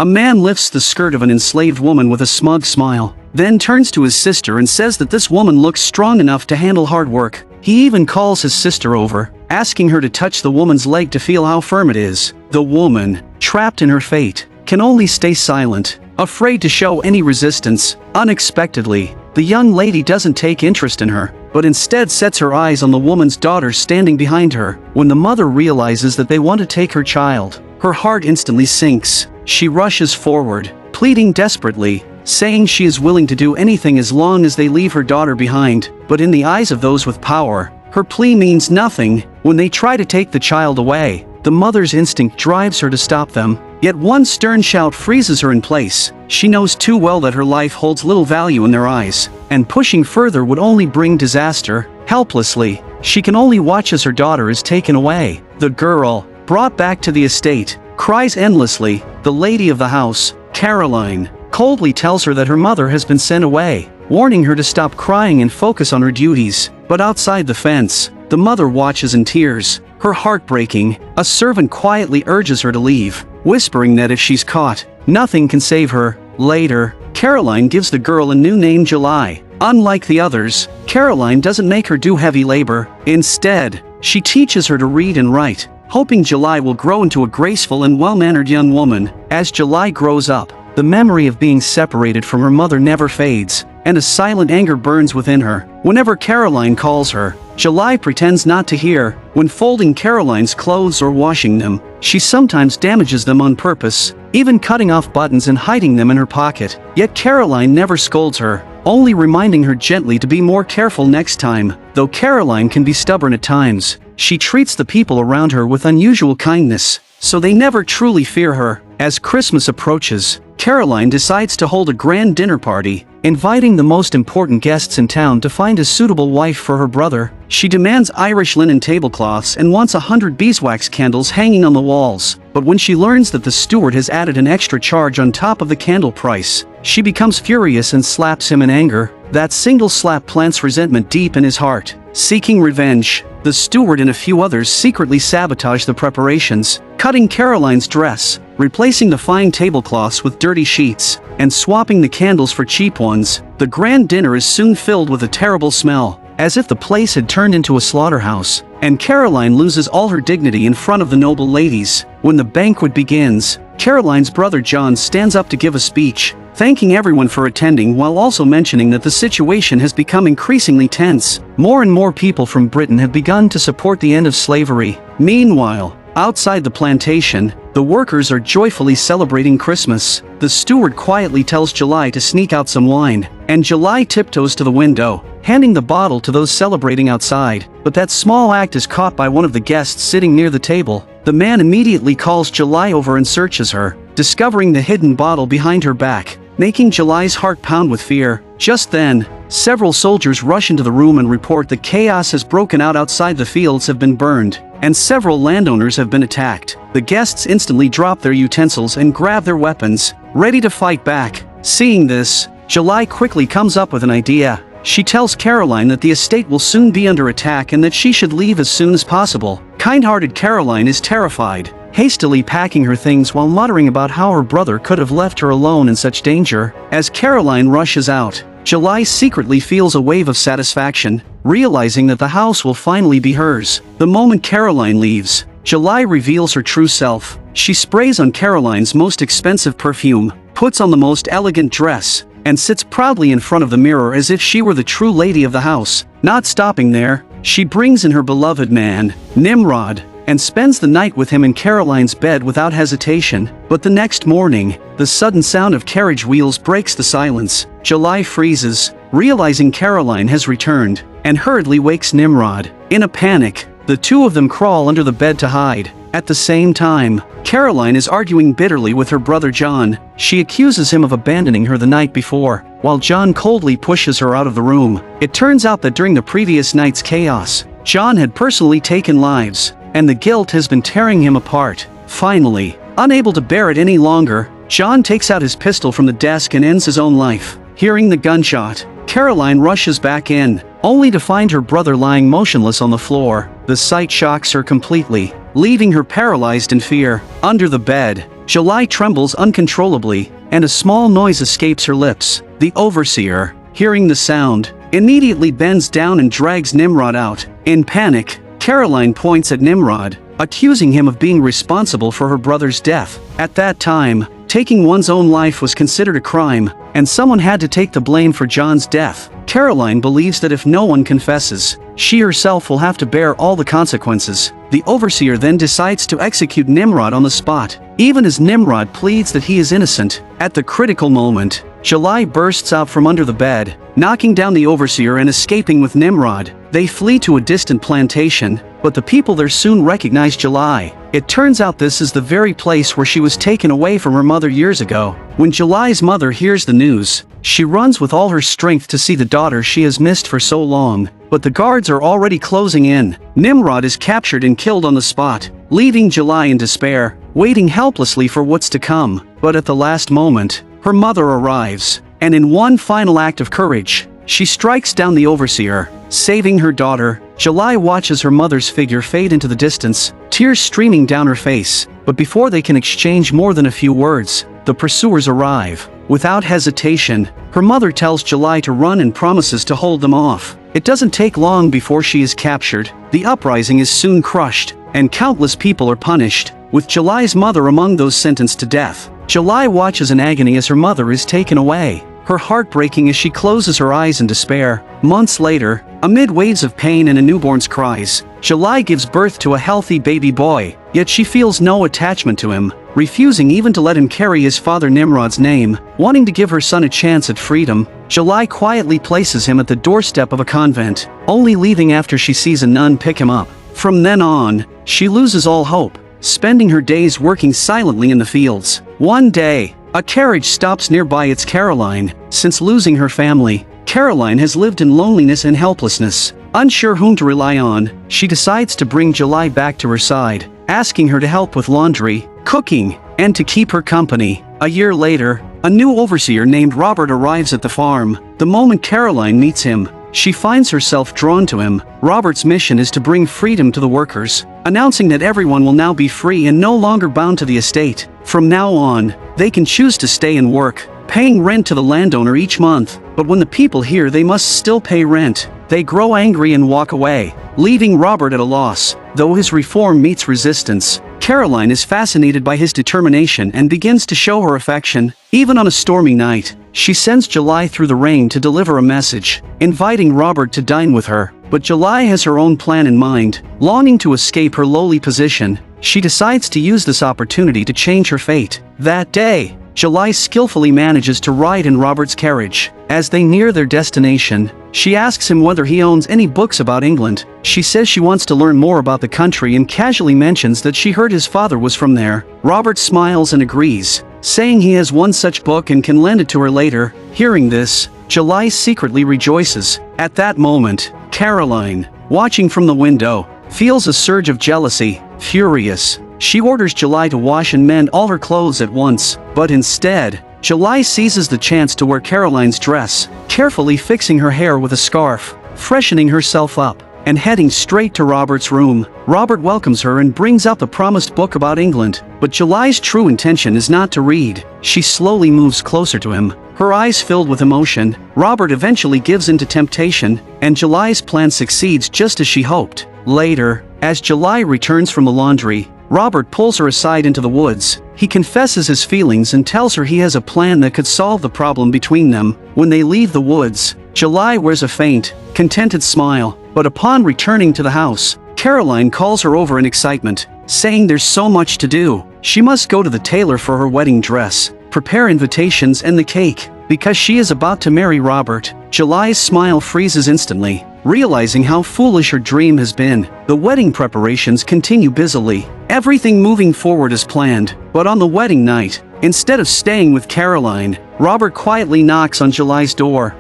A man lifts the skirt of an enslaved woman with a smug smile, then turns to his sister and says that this woman looks strong enough to handle hard work. He even calls his sister over, asking her to touch the woman's leg to feel how firm it is. The woman, trapped in her fate, can only stay silent, afraid to show any resistance. Unexpectedly, the young lady doesn't take interest in her, but instead sets her eyes on the woman's daughter standing behind her. When the mother realizes that they want to take her child, her heart instantly sinks. She rushes forward, pleading desperately, saying she is willing to do anything as long as they leave her daughter behind. But in the eyes of those with power, her plea means nothing. When they try to take the child away, the mother's instinct drives her to stop them. Yet one stern shout freezes her in place. She knows too well that her life holds little value in their eyes, and pushing further would only bring disaster. Helplessly, she can only watch as her daughter is taken away. The girl, brought back to the estate, cries endlessly. The lady of the house, Caroline, coldly tells her that her mother has been sent away, warning her to stop crying and focus on her duties. But outside the fence, the mother watches in tears, her heart breaking. A servant quietly urges her to leave, whispering that if she's caught, nothing can save her. Later, Caroline gives the girl a new name, July. Unlike the others, Caroline doesn't make her do heavy labor. Instead, she teaches her to read and write, hoping July will grow into a graceful and well-mannered young woman. As July grows up, the memory of being separated from her mother never fades, and a silent anger burns within her. Whenever Caroline calls her, July pretends not to hear. When folding Caroline's clothes or washing them, she sometimes damages them on purpose, even cutting off buttons and hiding them in her pocket. Yet Caroline never scolds her, only reminding her gently to be more careful next time. Though Caroline can be stubborn at times, she treats the people around her with unusual kindness, so they never truly fear her. As Christmas approaches, Caroline decides to hold a grand dinner party, inviting the most important guests in town to find a suitable wife for her brother. She demands Irish linen tablecloths and wants 100 beeswax candles hanging on the walls. But when she learns that the steward has added an extra charge on top of the candle price, she becomes furious and slaps him in anger. That single slap plants resentment deep in his heart. Seeking revenge, the steward and a few others secretly sabotage the preparations, cutting Caroline's dress, replacing the fine tablecloths with dirty sheets, and swapping the candles for cheap ones. The grand dinner is soon filled with a terrible smell, as if the place had turned into a slaughterhouse, and Caroline loses all her dignity in front of the noble ladies. When the banquet begins, Caroline's brother John stands up to give a speech, thanking everyone for attending while also mentioning that the situation has become increasingly tense. More and more people from Britain have begun to support the end of slavery. Meanwhile, outside the plantation, the workers are joyfully celebrating Christmas. The steward quietly tells July to sneak out some wine, and July tiptoes to the window, handing the bottle to those celebrating outside. But that small act is caught by one of the guests sitting near the table. The man immediately calls July over and searches her, discovering the hidden bottle behind her back, making July's heart pound with fear. Just then, several soldiers rush into the room and report that chaos has broken out outside. The fields have been burned, and several landowners have been attacked. The guests instantly drop their utensils and grab their weapons, ready to fight back. Seeing this, July quickly comes up with an idea. She tells Caroline that the estate will soon be under attack and that she should leave as soon as possible. Kind-hearted Caroline is terrified, hastily packing her things while muttering about how her brother could have left her alone in such danger. As Caroline rushes out, July secretly feels a wave of satisfaction, realizing that the house will finally be hers. The moment Caroline leaves, July reveals her true self. She sprays on Caroline's most expensive perfume, puts on the most elegant dress, and sits proudly in front of the mirror as if she were the true lady of the house. Not stopping there, she brings in her beloved man, Nimrod, and spends the night with him in Caroline's bed without hesitation. But the next morning, the sudden sound of carriage wheels breaks the silence. July freezes, realizing Caroline has returned, and hurriedly wakes Nimrod. In a panic, the two of them crawl under the bed to hide. At the same time, Caroline is arguing bitterly with her brother John. She accuses him of abandoning her the night before, while John coldly pushes her out of the room. It turns out that during the previous night's chaos, John had personally taken lives, and the guilt has been tearing him apart. Finally, unable to bear it any longer, John takes out his pistol from the desk and ends his own life. Hearing the gunshot, Caroline rushes back in, only to find her brother lying motionless on the floor. The sight shocks her completely, leaving her paralyzed in fear. Under the bed, July trembles uncontrollably, and a small noise escapes her lips. The overseer, hearing the sound, immediately bends down and drags Nimrod out. In panic, Caroline points at Nimrod, accusing him of being responsible for her brother's death. At that time, taking one's own life was considered a crime, and someone had to take the blame for John's death. Caroline believes that if no one confesses, she herself will have to bear all the consequences. The overseer then decides to execute Nimrod on the spot, even as Nimrod pleads that he is innocent. At the critical moment, July bursts out from under the bed, knocking down the overseer and escaping with Nimrod. They flee to a distant plantation, but the people there soon recognize July. It turns out this is the very place where she was taken away from her mother years ago. When July's mother hears the news, she runs with all her strength to see the daughter she has missed for so long, but the guards are already closing in. Nimrod is captured and killed on the spot, leaving July in despair, waiting helplessly for what's to come. But at the last moment, her mother arrives, and in one final act of courage, she strikes down the overseer, saving her daughter. July watches her mother's figure fade into the distance, tears streaming down her face. But before they can exchange more than a few words, the pursuers arrive. Without hesitation, her mother tells July to run and promises to hold them off. It doesn't take long before she is captured. The uprising is soon crushed, and countless people are punished, with July's mother among those sentenced to death. July watches in agony as her mother is taken away, her heart breaking as she closes her eyes in despair. Months later, amid waves of pain and a newborn's cries, July gives birth to a healthy baby boy, yet she feels no attachment to him, refusing even to let him carry his father Nimrod's name. Wanting to give her son a chance at freedom, July quietly places him at the doorstep of a convent, only leaving after she sees a nun pick him up. From then on, she loses all hope, spending her days working silently in the fields. One day, a carriage stops nearby. It's Caroline. Since losing her family, Caroline has lived in loneliness and helplessness. Unsure whom to rely on, she decides to bring July back to her side, asking her to help with laundry, cooking, and to keep her company. A year later, a new overseer named Robert arrives at the farm. The moment Caroline meets him, she finds herself drawn to him. Robert's mission is to bring freedom to the workers, announcing that everyone will now be free and no longer bound to the estate. From now on, they can choose to stay and work, paying rent to the landowner each month. But when the people hear they must still pay rent, they grow angry and walk away, leaving Robert at a loss. Though his reform meets resistance, Caroline is fascinated by his determination and begins to show her affection. Even on a stormy night, she sends July through the rain to deliver a message, inviting Robert to dine with her. But July has her own plan in mind. Longing to escape her lowly position, she decides to use this opportunity to change her fate. That day, July skillfully manages to ride in Robert's carriage. As they near their destination, she asks him whether he owns any books about England. She says she wants to learn more about the country and casually mentions that she heard his father was from there. Robert smiles and agrees, saying he has one such book and can lend it to her later. Hearing this, July secretly rejoices. At that moment, Caroline, watching from the window, feels a surge of jealousy. Furious, she orders July to wash and mend all her clothes at once, but instead, July seizes the chance to wear Caroline's dress, carefully fixing her hair with a scarf, freshening herself up, and heading straight to Robert's room. Robert welcomes her and brings out the promised book about England, but July's true intention is not to read. She slowly moves closer to him, her eyes filled with emotion. Robert eventually gives in to temptation, and July's plan succeeds just as she hoped. Later, as July returns from the laundry, Robert pulls her aside into the woods. He confesses his feelings and tells her he has a plan that could solve the problem between them. When they leave the woods, July wears a faint, contented smile, but upon returning to the house, Caroline calls her over in excitement, saying there's so much to do. She must go to the tailor for her wedding dress, prepare invitations and the cake, because she is about to marry Robert. July's smile freezes instantly, realizing how foolish her dream has been. The wedding preparations continue busily, everything moving forward as planned. But on the wedding night, instead of staying with Caroline, Robert quietly knocks on July's door.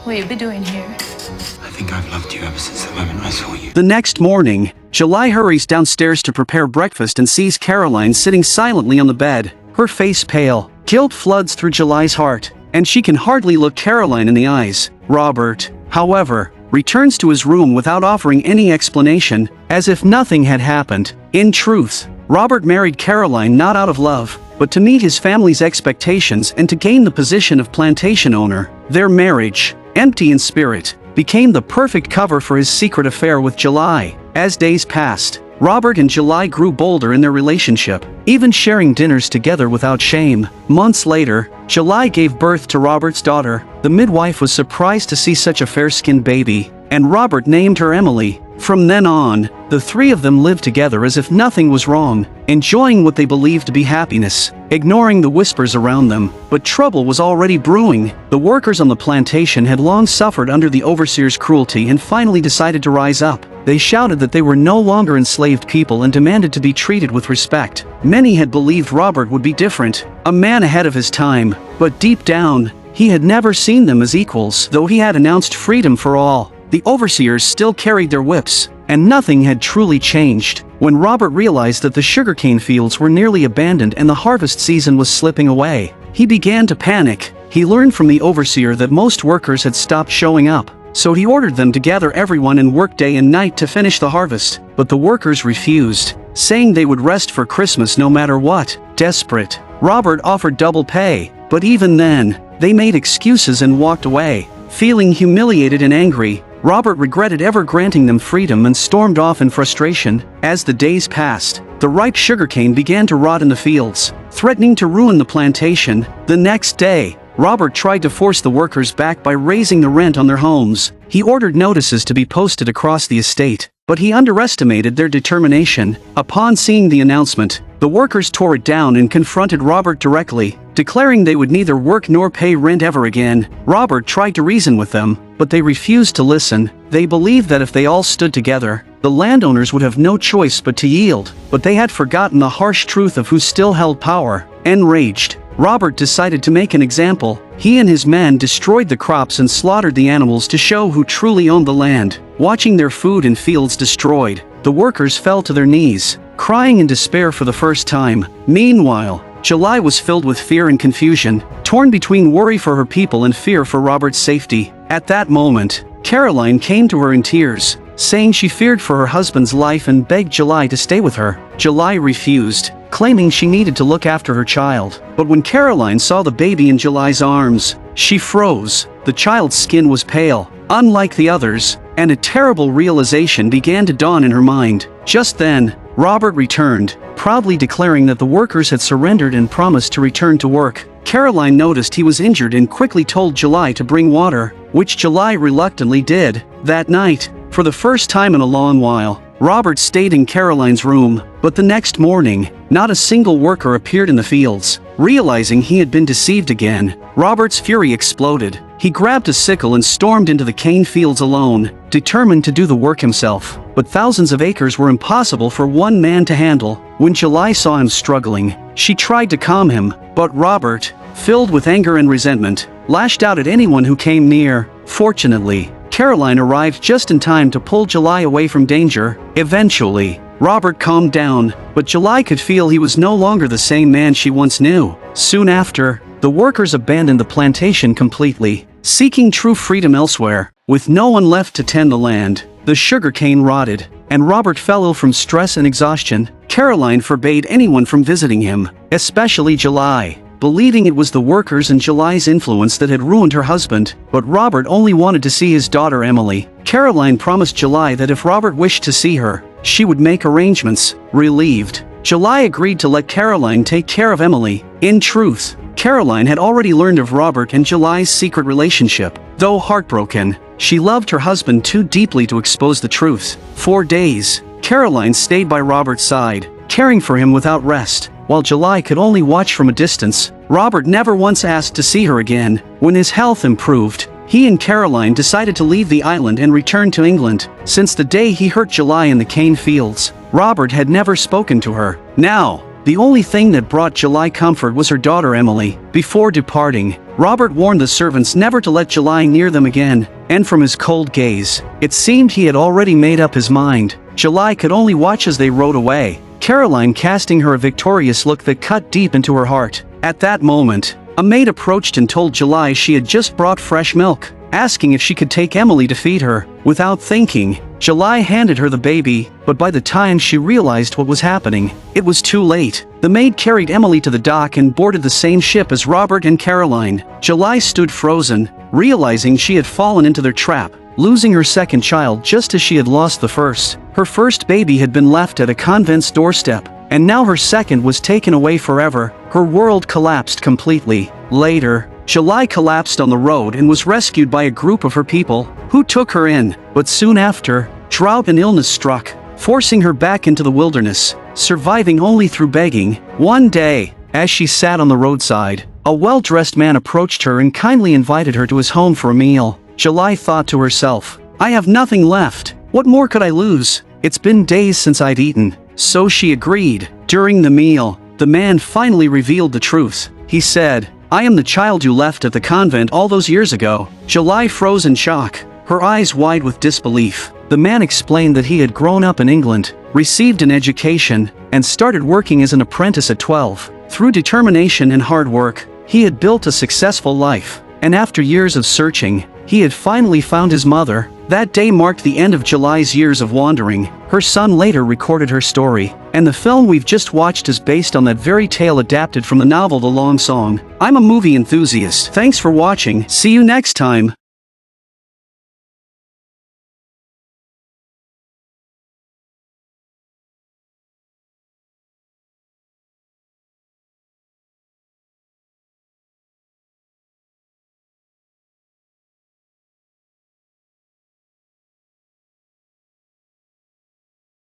What you be doing here? I think I've loved you ever since the moment I saw you. The next morning, July hurries downstairs to prepare breakfast and sees Caroline sitting silently on the bed, her face pale. Guilt floods through July's heart, and she can hardly look Caroline in the eyes. Robert, however, returns to his room without offering any explanation, as if nothing had happened. In truth, Robert married Caroline not out of love, but to meet his family's expectations and to gain the position of plantation owner. Their marriage, empty in spirit, became the perfect cover for his secret affair with July. As days passed, Robert and July grew bolder in their relationship, even sharing dinners together without shame. Months later, July gave birth to Robert's daughter. The midwife was surprised to see such a fair-skinned baby, and Robert named her Emily. From then on, the three of them lived together as if nothing was wrong, enjoying what they believed to be happiness, ignoring the whispers around them. But trouble was already brewing. The workers on the plantation had long suffered under the overseer's cruelty and finally decided to rise up. They shouted that they were no longer enslaved people and demanded to be treated with respect. Many had believed Robert would be different, a man ahead of his time, but deep down, he had never seen them as equals. Though he had announced freedom for all, the overseers still carried their whips, and nothing had truly changed. When Robert realized that the sugarcane fields were nearly abandoned and the harvest season was slipping away, he began to panic. He learned from the overseer that most workers had stopped showing up, so he ordered them to gather everyone and work day and night to finish the harvest. But the workers refused, saying they would rest for Christmas no matter what. Desperate, Robert offered double pay, but even then, they made excuses and walked away. Feeling humiliated and angry, Robert regretted ever granting them freedom and stormed off in frustration. As the days passed, the ripe sugarcane began to rot in the fields, threatening to ruin the plantation. The next day, Robert tried to force the workers back by raising the rent on their homes. He ordered notices to be posted across the estate, but he underestimated their determination. Upon seeing the announcement, the workers tore it down and confronted Robert directly, declaring they would neither work nor pay rent ever again. Robert tried to reason with them, but they refused to listen. They believed that if they all stood together, the landowners would have no choice but to yield. But they had forgotten the harsh truth of who still held power. Enraged, Robert decided to make an example. He and his men destroyed the crops and slaughtered the animals to show who truly owned the land. Watching their food and fields destroyed, the workers fell to their knees, crying in despair for the first time. Meanwhile, July was filled with fear and confusion, torn between worry for her people and fear for Robert's safety. At that moment, Caroline came to her in tears, saying she feared for her husband's life and begged July to stay with her. July refused, claiming she needed to look after her child. But when Caroline saw the baby in July's arms, she froze. The child's skin was pale, unlike the others, and a terrible realization began to dawn in her mind. Just then, Robert returned, proudly declaring that the workers had surrendered and promised to return to work. Caroline noticed he was injured and quickly told July to bring water, which July reluctantly did. That night, for the first time in a long while, Robert stayed in Caroline's room, but the next morning, not a single worker appeared in the fields. Realizing he had been deceived again, Robert's fury exploded. He grabbed a sickle and stormed into the cane fields alone, determined to do the work himself. But thousands of acres were impossible for one man to handle. When July saw him struggling, she tried to calm him, but Robert, filled with anger and resentment, lashed out at anyone who came near. Fortunately, Caroline arrived just in time to pull July away from danger. Eventually, Robert calmed down, but July could feel he was no longer the same man she once knew. Soon after, the workers abandoned the plantation completely, seeking true freedom elsewhere. With no one left to tend the land, the sugarcane rotted, and Robert fell ill from stress and exhaustion. Caroline forbade anyone from visiting him, especially July, believing it was the workers and July's influence that had ruined her husband. But Robert only wanted to see his daughter Emily. Caroline promised July that if Robert wished to see her, she would make arrangements. Relieved, July agreed to let Caroline take care of Emily. In truth, Caroline had already learned of Robert and July's secret relationship. Though heartbroken, she loved her husband too deeply to expose the truth. For days, Caroline stayed by Robert's side, caring for him without rest. While July could only watch from a distance, Robert never once asked to see her again. When his health improved, he and Caroline decided to leave the island and return to England. Since the day he hurt July in the cane fields, Robert had never spoken to her. Now, the only thing that brought July comfort was her daughter Emily. Before departing, Robert warned the servants never to let July near them again, and from his cold gaze, it seemed he had already made up his mind. July could only watch as they rode away, Caroline casting her a victorious look that cut deep into her heart. At that moment, a maid approached and told July she had just brought fresh milk. asking if she could take Emily to feed her. Without thinking, July handed her the baby, but by the time she realized what was happening, it was too late. The maid carried Emily to the dock and boarded the same ship as Robert and Caroline. July stood frozen, realizing she had fallen into their trap, losing her second child just as she had lost the first. Her first baby had been left at a convent's doorstep, and now her second was taken away forever. Her world collapsed completely. Later, July collapsed on the road and was rescued by a group of her people, who took her in, but soon after, drought and illness struck, forcing her back into the wilderness, surviving only through begging. One day, as she sat on the roadside, a well-dressed man approached her and kindly invited her to his home for a meal. July thought to herself, "I have nothing left. What more could I lose? It's been days since I'd eaten." So she agreed. During the meal, the man finally revealed the truth. He said, "I am the child you left at the convent all those years ago." July froze in shock, her eyes wide with disbelief. The man explained that he had grown up in England, received an education, and started working as an apprentice at 12. Through determination and hard work, he had built a successful life, and after years of searching, he had finally found his mother. That day marked the end of July's years of wandering. Her son later recorded her story, and the film we've just watched is based on that very tale adapted from the novel The Long Song. I'm a movie enthusiast. Thanks for watching. See you next time.